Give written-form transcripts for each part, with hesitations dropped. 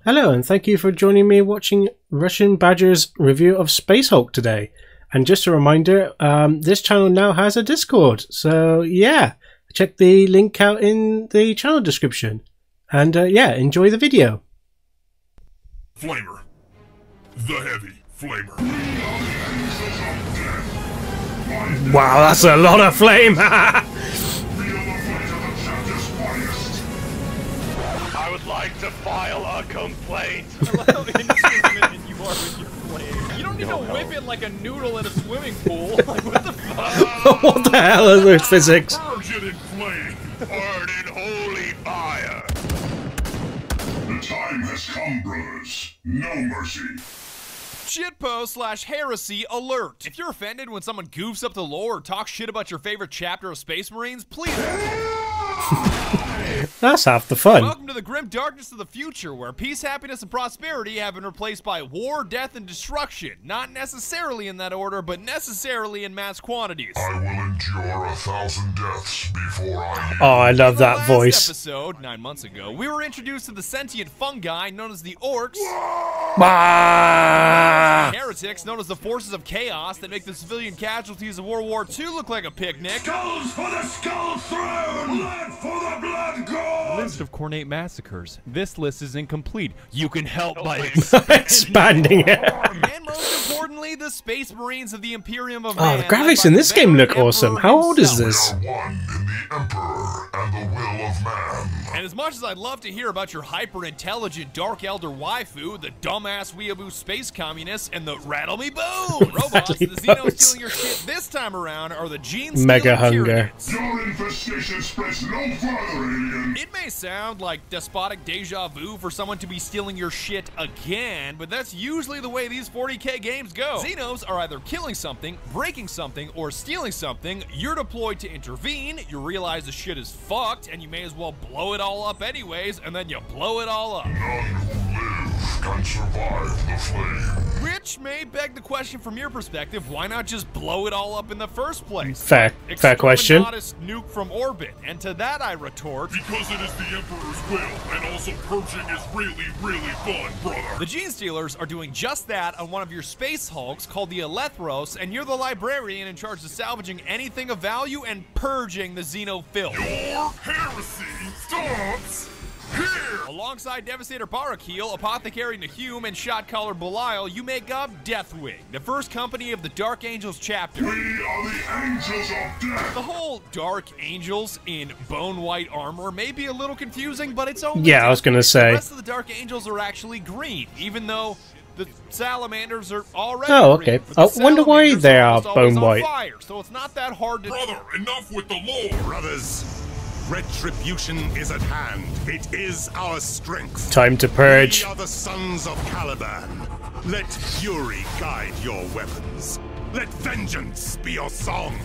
Hello, and thank you for joining me watching Therussianbadger's review of Space Hulk today. And just a reminder, this channel now has a Discord, so yeah, check the link out in the channel description. And yeah, enjoy the video. FLAMER. The heavy flamer. Wow, that's a lot of flame! I would like to file a complaint. I love how insignificant you are with your flame. You don't need to whip it like a noodle in a swimming pool. Like, what the fuck? What the hell are those physics? Purge it in flame. Burn in holy fire. The time has come, brothers. No mercy. Shitpost / heresy alert. If you're offended when someone goofs up the lore or talks shit about your favorite chapter of Space Marines, please. That's half the fun. Welcome to the grim darkness of the future, where peace, happiness, and prosperity have been replaced by war, death, and destruction. Not necessarily in that order, but necessarily in mass quantities. I will endure 1,000 deaths before I Oh, I love that last voice. episode, 9 months ago, we were introduced to the sentient fungi known as the orcs, Ah! heretics known as the forces of chaos that make the civilian casualties of World War II look like a picnic, Skulls for the skull throne! Blood for the blood god! list of cornate massacres. This list is incomplete. You can help by Expanding it. and most importantly, the Space Marines of the Imperium of Oh, Man. the graphics led by in the this game look veteran awesome. Emperor How old is himself. this? We are one in the Emperor and the will of man. And as much as I'd love to hear about your hyper-intelligent Dark Elder waifu, the dumbass weeaboo space communists, and the rattle me bone robots, the Xenos stealing your shit this time around are the gene Mega hunger. Your infestation spreads no further, alien. It may sound like despotic deja vu for someone to be stealing your shit again, but that's usually the way these 40k games go. Xenos are either killing something, breaking something, or stealing something. You're deployed to intervene, you realize the shit is fucked, and you may as well blow it all up anyways, and then you blow it all up. None who live can survive the flame. Which may beg the question from your perspective, why not just blow it all up in the first place? Fair question. Exterminatus nuke from orbit, and to that I retort, Because it is the Emperor's will, and also purging is really, really fun, brother. the Gene Stealers are doing just that on one of your space hulks called the Elethros, and you're the librarian in charge of salvaging anything of value and purging the Xeno filth. Your heresy starts here! Alongside Devastator Barakeel, Apothecary Nahum, and Shotcaller Belial, you make up Deathwing, the first company of the Dark Angels chapter. We are the angels of death! The whole Dark Angels in bone white armor may be a little confusing, but it's only Yeah, I was gonna The say. rest of the Dark Angels are actually green, even though the salamanders are already Oh, green, okay. but the I wonder why salamanders they are are almost always bone on white. fire, so it's not that hard to... Brother, enough with the lore! Brothers, retribution is at hand. It is our strength. Time to purge. We are the sons of Caliban. Let fury guide your weapons. Let vengeance be your song.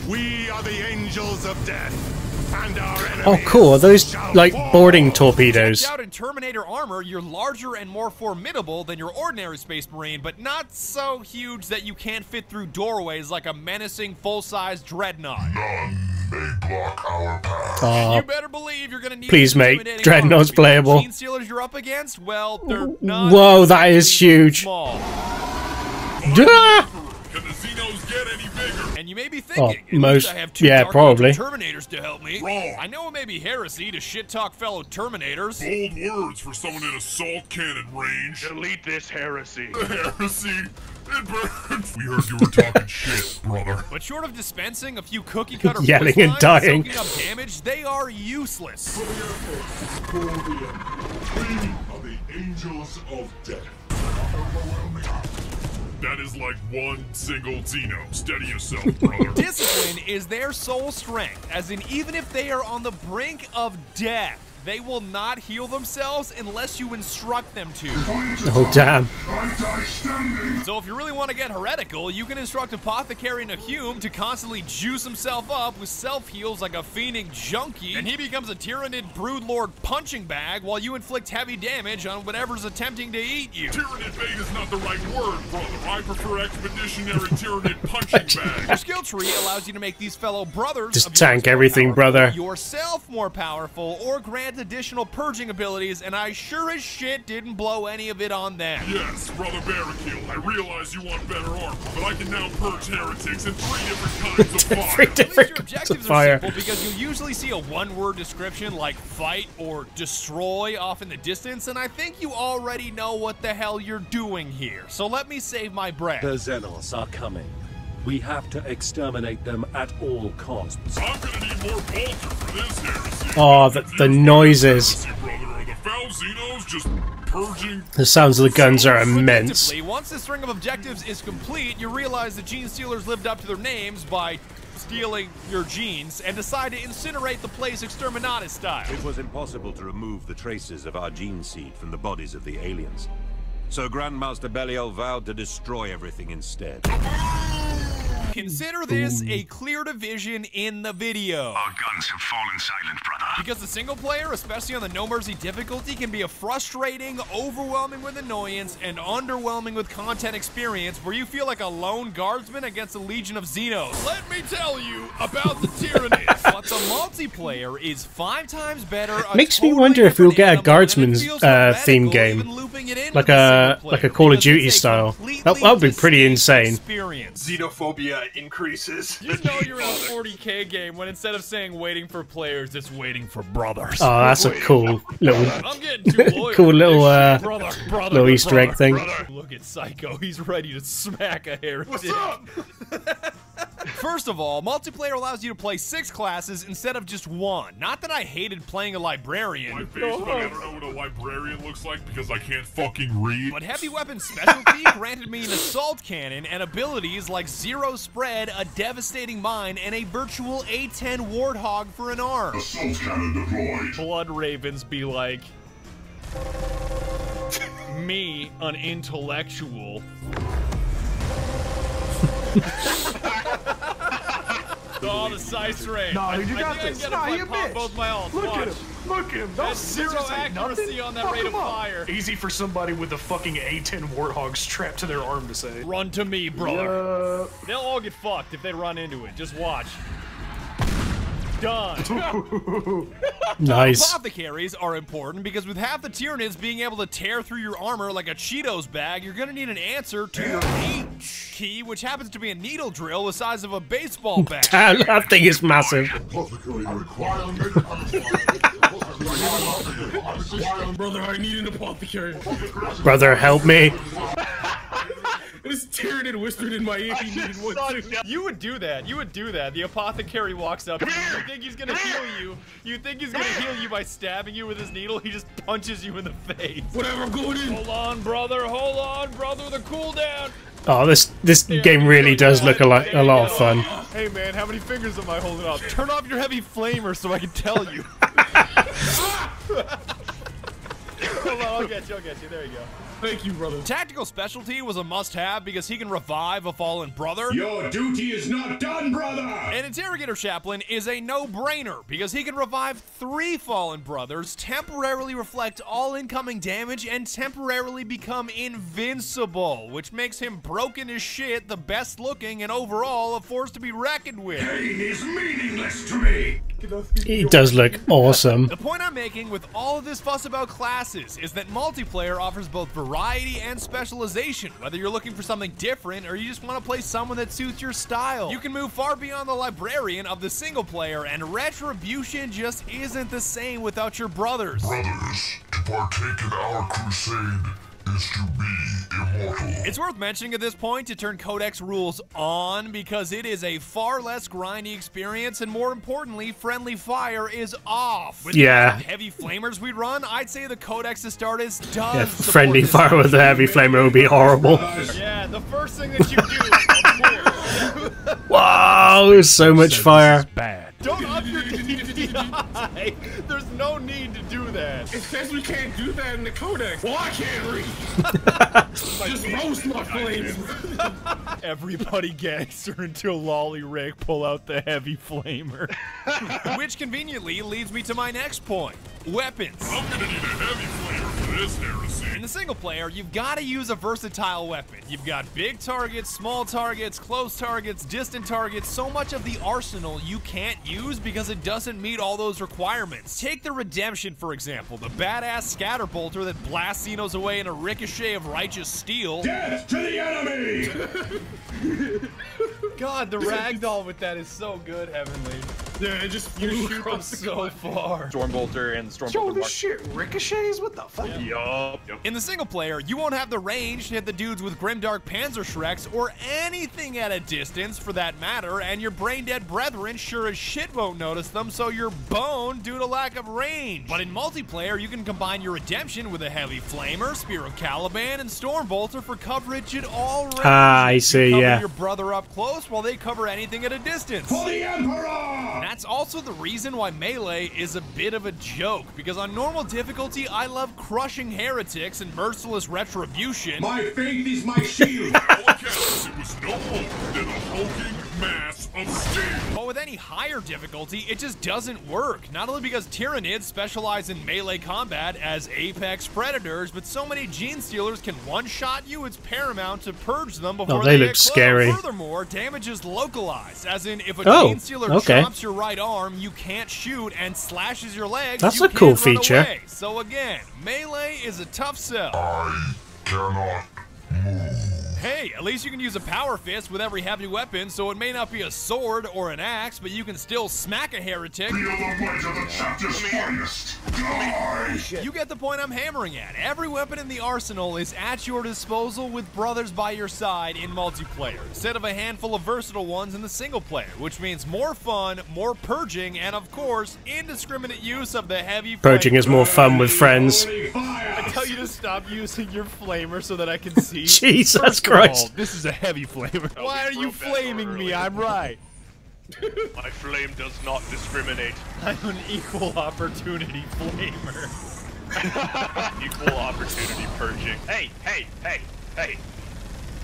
We are the angels of death, and our enemies Oh, cool. Are those shall like fall. boarding torpedoes? Decked out in Terminator armor, you're larger and more formidable than your ordinary Space Marine, but not so huge that you can't fit through doorways like a menacing full-size dreadnought. None may block our path. Oh, You better believe you're gonna need please some make intimidating Dreadnought's armor. playable. Gene Stealers you're up against, well, they're not. whoa, that is huge. Small. Ah! Can the Xenos get any bigger? And you may be thinking, at least most- I have two yeah, Dark probably. Angel Terminators to help me. Wrong. I know it may be heresy to shit-talk fellow Terminators. Bold words for someone in assault cannon range. Delete this heresy. Heresy, it burns. We heard you were talking shit, brother. But short of dispensing a few cookie-cutter Yelling voice and lines dying. soaking up damage, they are useless. We are the angels of death. That is like one single Xeno. Steady yourself, brother. Discipline is their sole strength, as in even if they are on the brink of death, they will not heal themselves unless you instruct them to. Oh, damn. I die standing. So if you really want to get heretical, you can instruct Apothecary Nahum to constantly juice himself up with self-heals like a fiending junkie, and he becomes a Tyranid Broodlord punching bag while you inflict heavy damage on whatever's attempting to eat you. Tyranid bait is not the right word, brother. I prefer expeditionary Tyranid punching bag. Your skill tree allows you to make these fellow brothers Just of yours tank more everything, powerful, brother. yourself more powerful, or grant adds additional purging abilities, and I sure as shit didn't blow any of it on them. Yes, Brother Barricule, I realize you want better armor, but I can now purge heretics in 3 different kinds of fire. Three At least different your kinds of objectives are fire. simple because you usually see a one-word description like fight or destroy off in the distance, and I think you already know what the hell you're doing here. So let me save my breath. The Xenos are coming. We have to exterminate them at all costs. I'm gonna need more Bolter for this heresy. Oh, the noises. Heresy, brother, are the foul Xenos just purging? The sounds of the guns are immense. Predictably, once the string of objectives is complete, you realize the Gene Stealers lived up to their names by stealing your genes and decide to incinerate the place exterminatus style. It was impossible to remove the traces of our gene seed from the bodies of the aliens. So Grandmaster Belial vowed to destroy everything instead. Consider this a clear division in the video. Our guns have fallen silent, brother. Because the single player, especially on the No Mercy difficulty, can be a frustrating, overwhelming with annoyance, and underwhelming with content experience where you feel like a lone guardsman against a legion of Xenos. Let me tell you about the Tyranids. But the multiplayer is 5 times better. Makes me wonder if we'll get a guardsman's theme game, like a Call of Duty style. That would be pretty insane. Xenophobia increases. You know you're in a 40k game when instead of saying waiting for players, it's waiting for brothers. Oh, that's a cool little, I'm getting too loyal. cool little, brother, little Easter egg thing. Look at Psycho, he's ready to smack a heretic. What's up? First of all, multiplayer allows you to play 6 classes instead of just 1. Not that I hated playing a librarian. My face, but I don't know what a librarian looks like because I can't fucking read. But heavy weapon specialty granted me an assault cannon and abilities like zero spread, a devastating mine, and a virtual A10 warthog for an arm. Assault cannon deployed. Blood ravens be like, me, an intellectual. Oh, the size range. No, dude, you got I this. think Nah, I you can pop bitch. both my alts. Look Watch. at him. Look at him. That's zero accuracy on that rate of fire. Easy for somebody with a fucking A10 warthog strapped to their arm to say. Run to me, brother. They'll all get fucked if they run into it. Just watch. Done. Nice. Apothecaries are important because with half the Tyranids being able to tear through your armor like a Cheetos bag, you're gonna need an answer to your H key, which happens to be a needle drill the size of a baseball bat. That thing is massive. Brother, I need an apothecary. Brother, help me. This Tyranid whispered in my ear he needed one too. You would do that. You would do that. The apothecary walks up. You think he's gonna heal you. You think he's gonna heal you by stabbing you with his needle. He just punches you in the face. Whatever, I'm going in. Hold on, brother. Hold on, brother. The cooldown. Oh, this game really does look a lot of fun. Hey man, how many fingers am I holding up? Turn off your heavy flamer so I can tell you. Hold on, I'll get you. There you go. Thank you, brother. Tactical specialty was a must-have because he can revive a fallen brother. Your duty is not done, brother! An interrogator chaplain is a no-brainer because he can revive 3 fallen brothers, temporarily reflect all incoming damage, and temporarily become invincible, which makes him broken as shit, the best looking, and overall a force to be reckoned with. Pain is meaningless to me! He does look awesome. The point I'm making with all of this fuss about classes is that multiplayer offers both variety and specialization, whether you're looking for something different or you just want to play someone that suits your style. You can move far beyond the librarian of the single player, and Retribution just isn't the same without your brothers. Brothers, to partake in our crusade is to be immortal. It's worth mentioning at this point to turn Codex rules on because it is a far less grindy experience, and more importantly, friendly fire is off. With the heavy flamers we run, I'd say the Codex to start is done. Yeah, friendly fire with a heavy flamer would be horrible. Yeah, the first thing that you do, of course. Wow, there's so much fire. Don't up your DPI. There's no need to do that. It says we can't do that in the codex. Well, I can't read. Just roast my flames. Everybody gangster until Lolly Rick pull out the heavy flamer. Which conveniently leads me to my next point. Weapons. I'm gonna need a heavy flamer for this, Heresy. In the single player, you've got to use a versatile weapon. You've got big targets, small targets, close targets, distant targets, so much of the arsenal you can't use because it doesn't meet all those requirements. Take the Redemption, for example, the badass scatterbolter that blasts Xenos away in a ricochet of righteous steel. Death to the enemy! God, the ragdoll with that is so good, Heavenly. Yeah, it just You flew shoot them across the so cliff. far. Stormbolter and Stormbolter. Yo, this shit ricochets? What the fuck? Yup. In the single player, you won't have the range to hit the dudes with Grimdark Panzerschrecks or anything at a distance for that matter, and your brain-dead brethren sure as shit won't notice them, so you're boned due to lack of range. But in multiplayer, you can combine your Redemption with a Heavy Flamer, Spear of Caliban, and Stormbolter for coverage at all ranges. Ah, I see, You cover yeah. your brother up close while they cover anything at a distance. For the Emperor! That's also the reason why Melee is a bit of a joke, because on normal difficulty, I love crushing heretics and merciless retribution. My faith is my shield! All accounts, it was no more than a hulking mass of steel. But with any higher difficulty, it just doesn't work. Not only because Tyranids specialize in melee combat as apex predators, but so many Gene Stealers can one-shot you, it's paramount to purge them before they get look close. scary. Furthermore, damage is localized, as in if a Oh, Gene Stealer okay. chops your right arm, you can't shoot, and slashes your legs, That's you a cool can't run feature. away. So again, Melee is a tough sell. I cannot move. Hey, at least you can use a power fist with every heavy weapon, so it may not be a sword or an axe, but you can still smack a heretic. Feel the weight of the chapter's finest. Die! You get the point I'm hammering at. Every weapon in the arsenal is at your disposal with brothers by your side in multiplayer, instead of a handful of versatile ones in the single player, which means more fun, more purging, and of course, indiscriminate use of the heavy Purging flamer. is more fun with friends. I tell you to stop using your flamer so that I can see. Jesus First of Christ. all, this is a heavy flamer. Why are you flaming me? I'm right. My flame does not discriminate. I'm an equal opportunity flamer. Equal opportunity purging. Hey, hey, hey, hey.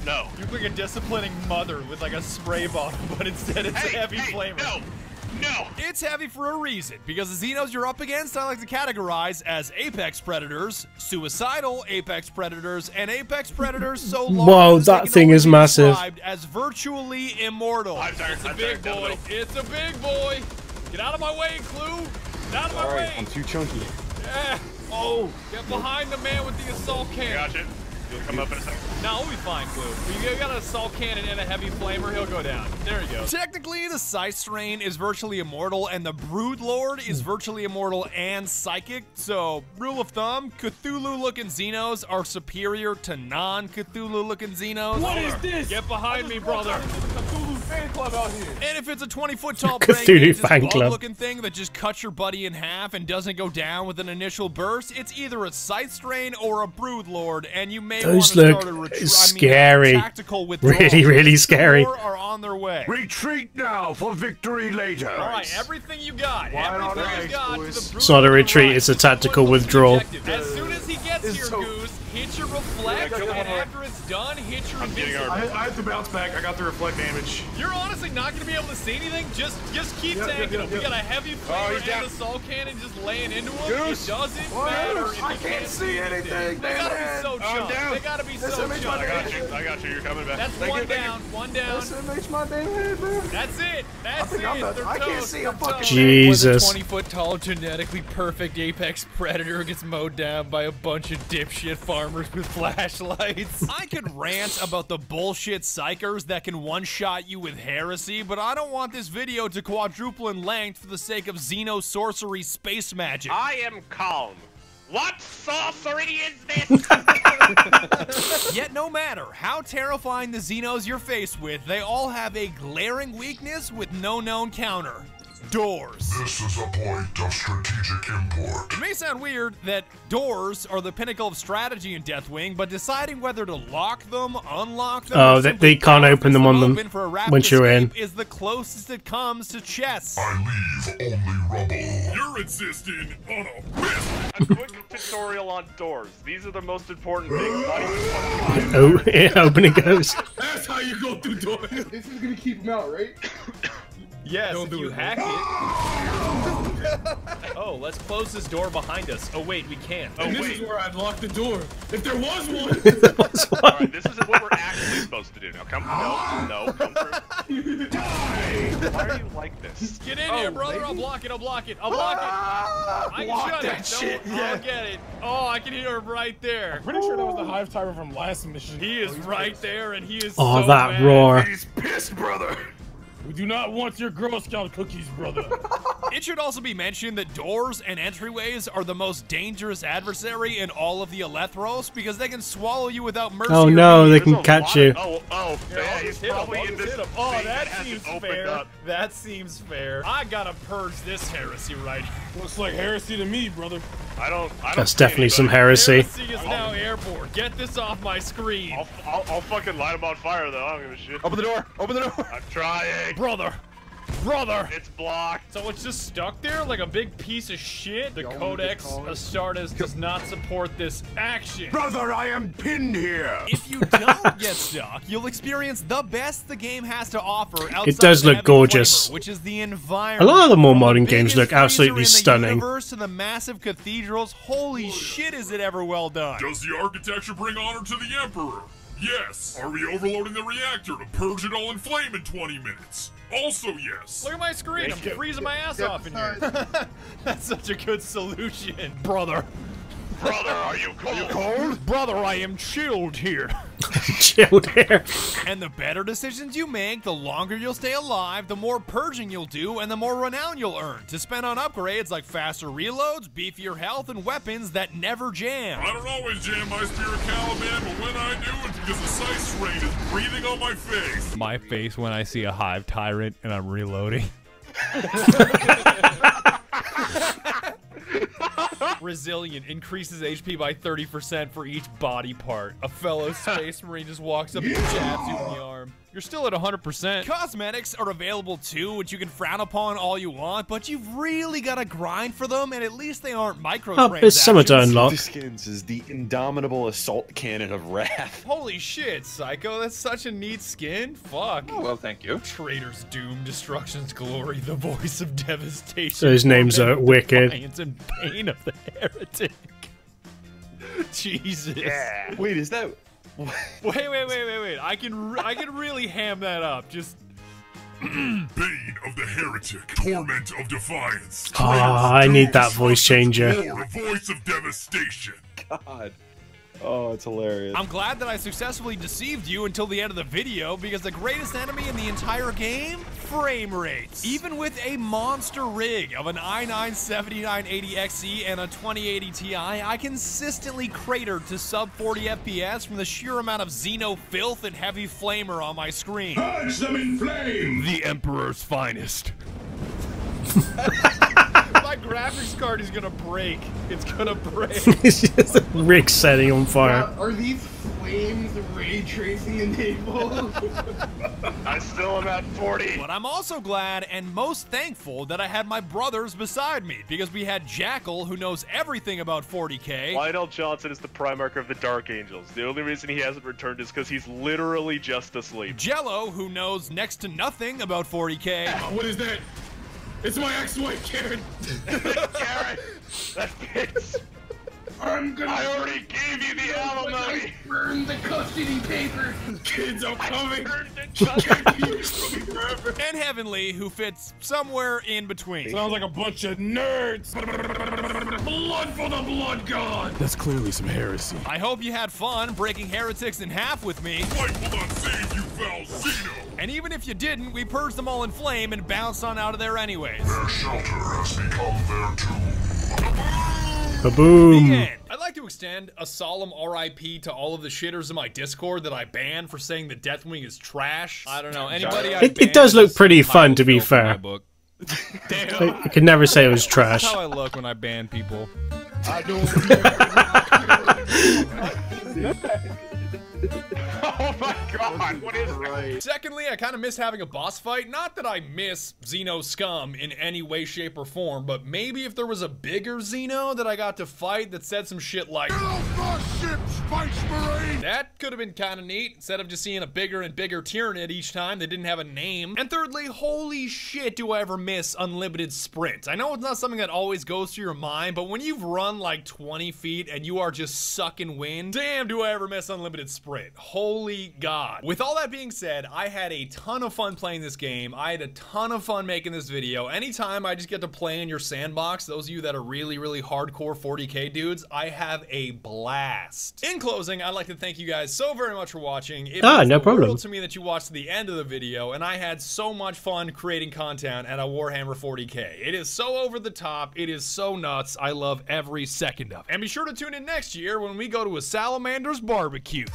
No. You look like a disciplining mother with like a spray bottle, but instead it's Hey, a heavy hey, flamer. no. No. It's heavy for a reason, because the Xenos you're up against I like to categorize as Apex Predators, Suicidal Apex Predators, and Apex Predators so long Whoa, as they that can thing only is be massive. described as virtually immortal. It's a big boy. It's a big boy. Get out of my way, Clue. Get out of my way. I'm too chunky. Yeah. Oh, get behind the man with the assault cannon. Gotcha. You'll come up in a second. No, we'll be fine, Clue. You got an assault cannon and a heavy flamer, he'll go down. There he goes. Technically, the Scythe Strain is virtually immortal, and the Brood Lord is virtually immortal and psychic. So, rule of thumb, Cthulhu-looking Xenos are superior to non-Cthulhu-looking Xenos. What is this? Get behind me, brother. Cthulhu fan club out here. And if it's a 20-foot-tall Cthulhu fan club. looking thing that just cuts your buddy in half and doesn't go down with an initial burst, it's either a Scythe Strain or a Brood Lord, and you may want Those to start look a scary. tactical withdrawal. Really, really scary. More are on their way. Retreat now for victory later. All right, everything you got. Why not Everything you ice, got. boys? To the It's not a Brood retreat, right. it's a tactical What's the withdrawal. objective? As soon as he gets here, so- Goose, hit your reflect, and after it's done, hit your getting invincible. I have to bounce back. I got the reflect damage. You're honestly not going to be able to see anything. Just keep tanking him. We got a heavy flamer he's down. and assault cannon just laying into him. Goose. It doesn't matter if I you can't see anything, They gotta be man. so chunked. down. They gotta be This so image chunked. my I got you. You're coming back. That's one down. One down. SMH my damn head, man. That's it. That's it. They're I can't toast. see a They're fucking toast. Jesus. With a 20-foot tall, genetically perfect apex predator gets mowed down by a bunch of dipshit farmers with flashlights. I could rant about the bullshit psychers that can one-shot you with heresy, but I don't want this video to quadruple in length for the sake of Xeno sorcery space magic. I am calm. What sorcery is this? Yet no matter how terrifying the Xenos you're faced with, they all have a glaring weakness with no known counter. Doors. This is a point of strategic import. It may sound weird that doors are the pinnacle of strategy in Deathwing, but deciding whether to lock them, unlock them, Oh, or they simply can't force open them on them open for a rapid once you're in. escape is the closest it comes to chess. I leave only rubble. You're insisting on a whip. A quick tutorial on doors. These are the most important things. Not even fucking Oh, yeah, open it goes. That's how you go through doors. This is gonna keep him out, right? Yes, Don't if do you it. hack it. Oh, go. Let's close this door behind us. Oh wait, we can't. And this is where I'd lock the door. If there was one. Alright, this isn't what we're actually supposed to do now. Come no, come through. Die! Why are you like this? Get in here, brother. I'll block it. I'll block it. I'll block it. I can shut that it. shit. I'll get it. Oh, I can hear him right there. I'm pretty sure that was the hive timer from last mission. He is right there, and he is Oh, so that mad. roar. He's pissed, brother. We do not want your Girl Scout cookies, brother. It should also be mentioned that doors and entryways are the most dangerous adversary in all of the Elethros because they can swallow you without mercy. Oh or no, pity. they can catch you. Yeah, he's probably in this Oh, thing that hasn't seems opened fair. up. That seems fair. I gotta purge this heresy right. Looks like heresy to me, brother. I don't That's see definitely some anybody. heresy. Heresy is now airborne. Get this off my screen. I'll fucking light him on fire though. I don't give a shit. Open the door! Open the door! I'm trying. Brother. It's blocked. So it's just stuck there like a big piece of shit? The Codex Astartes does not support this action. Brother, I am pinned here! If you don't get stuck, you'll experience the best the game has to offer outside It does of the look heavy gorgeous. flavor, which is the environment. A lot of the more From modern the games biggest look absolutely freezer in the stunning. universe to the massive cathedrals, holy shit is it ever well done. Does the architecture bring honor to the Emperor? Yes. Are we overloading the reactor to purge it all in flame in 20 minutes? Also yes. Look at my screen. I'm freezing my ass off in here. That's such a good solution. Brother. Brother, are you cold? Brother, I am chilled here. Chilled here. And the better decisions you make, the longer you'll stay alive, the more purging you'll do, and the more renown you'll earn to spend on upgrades like faster reloads, beefier health, and weapons that never jam. I don't always jam my Spirit Caliban, but when I do, it's because the Sight Rain is breathing on my face. My face when I see a hive tyrant and I'm reloading. Resilient increases HP by 30% for each body part. A fellow space marine just walks up and jabs you in the arm. You're still at 100%. Cosmetics are available too, which you can frown upon all you want, but you've really got to grind for them, and at least they aren't microtransactions. Oh, there's some to unlock. Skins is the indomitable assault cannon of wrath. Holy shit, Psycho, that's such a neat skin. Fuck. Oh, well, thank you. Traitor's doom, destruction's glory, the voice of devastation. So his names are wicked. Defiance and pain of the heretic. Jesus. Yeah. Wait, is that... Wait. I can really ham that up. Just Bane of the Heretic, Torment of Defiance. Ah, I need that voice changer. The voice of devastation. God. Oh, it's hilarious. I'm glad that I successfully deceived you until the end of the video, because the greatest enemy in the entire game? Frame rates. Even with a monster rig of an i9-7980XE and a 2080 Ti, I consistently crater to sub 40 FPS from the sheer amount of Xeno filth and heavy flamer on my screen. Purge them in flame! the Emperor's finest. My graphics card is gonna break. It's gonna break. It's just a rig setting on fire. Are these flames ray tracing enabled? I still am at 40. But I'm also glad and most thankful that I had my brothers beside me, because we had Jackal, who knows everything about 40k. Lionel Johnson is the Primarch of the Dark Angels. The only reason he hasn't returned is because he's literally just asleep. Jello, who knows next to nothing about 40k. What is that? It's my ex-wife, Karen. Karen, that bitch. I'm gonna I already gave you the alimony. burn the custody papers. Kids, I'm coming. And Heavenly, who fits somewhere in between. Sounds like a bunch of nerds. Blood for the blood god. That's clearly some heresy. I hope you had fun breaking heretics in half with me. Light will not save you, foul Xeno. And even if you didn't, we purged them all in flame and bounced on out of there anyways. Their shelter has become their tomb. Ba-boom. The end. I'd like to extend a solemn RIP to all of the shitters in my Discord that I banned for saying the Deathwing is trash. I don't know. Anybody It does look pretty fun, to be fair. Damn. I could never say it was trash. That's how I look when I ban people. I don't. Oh my god, what is that? Secondly, I kind of miss having a boss fight. Not that I miss Xeno scum in any way, shape, or form, but maybe if there was a bigger Xeno that I got to fight that said some shit like, Ship Space Marine! That could have been kind of neat. Instead of just seeing a bigger and bigger Tyranid each time, they didn't have a name. And thirdly, holy shit, do I ever miss unlimited sprint. I know it's not something that always goes through your mind, but when you've run like 20 feet and you are just sucking wind, damn, do I ever miss unlimited sprint. Holy God. With all that being said, I had a ton of fun playing this game. I had a ton of fun making this video. Anytime I just get to play in your sandbox, those of you that are really, really hardcore 40K dudes, I have a blast. In closing, I'd like to thank you guys so very much for watching. It means no the problem. world to me that you watched to the end of the video, and I had so much fun creating content at a Warhammer 40K. It is so over the top. It is so nuts. I love every second of it. And be sure to tune in next year when we go to a Salamander's barbecue.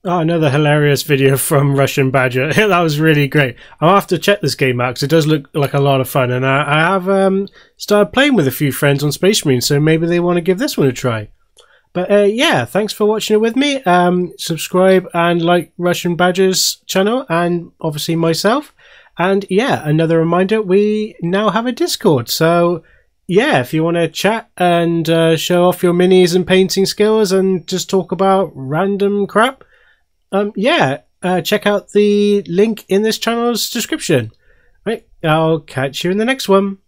Oh, another hilarious video from Therussianbadger. That was really great. I'll have to check this game out because it does look like a lot of fun. And I have started playing with a few friends on Space Marine, so maybe they want to give this one a try. But yeah, thanks for watching it with me. Subscribe and like Therussianbadger's channel and obviously myself. And yeah, another reminder, we now have a Discord. So yeah, if you want to chat and show off your minis and painting skills and just talk about random crap, check out the link in this channel's description. Right, I'll catch you in the next one.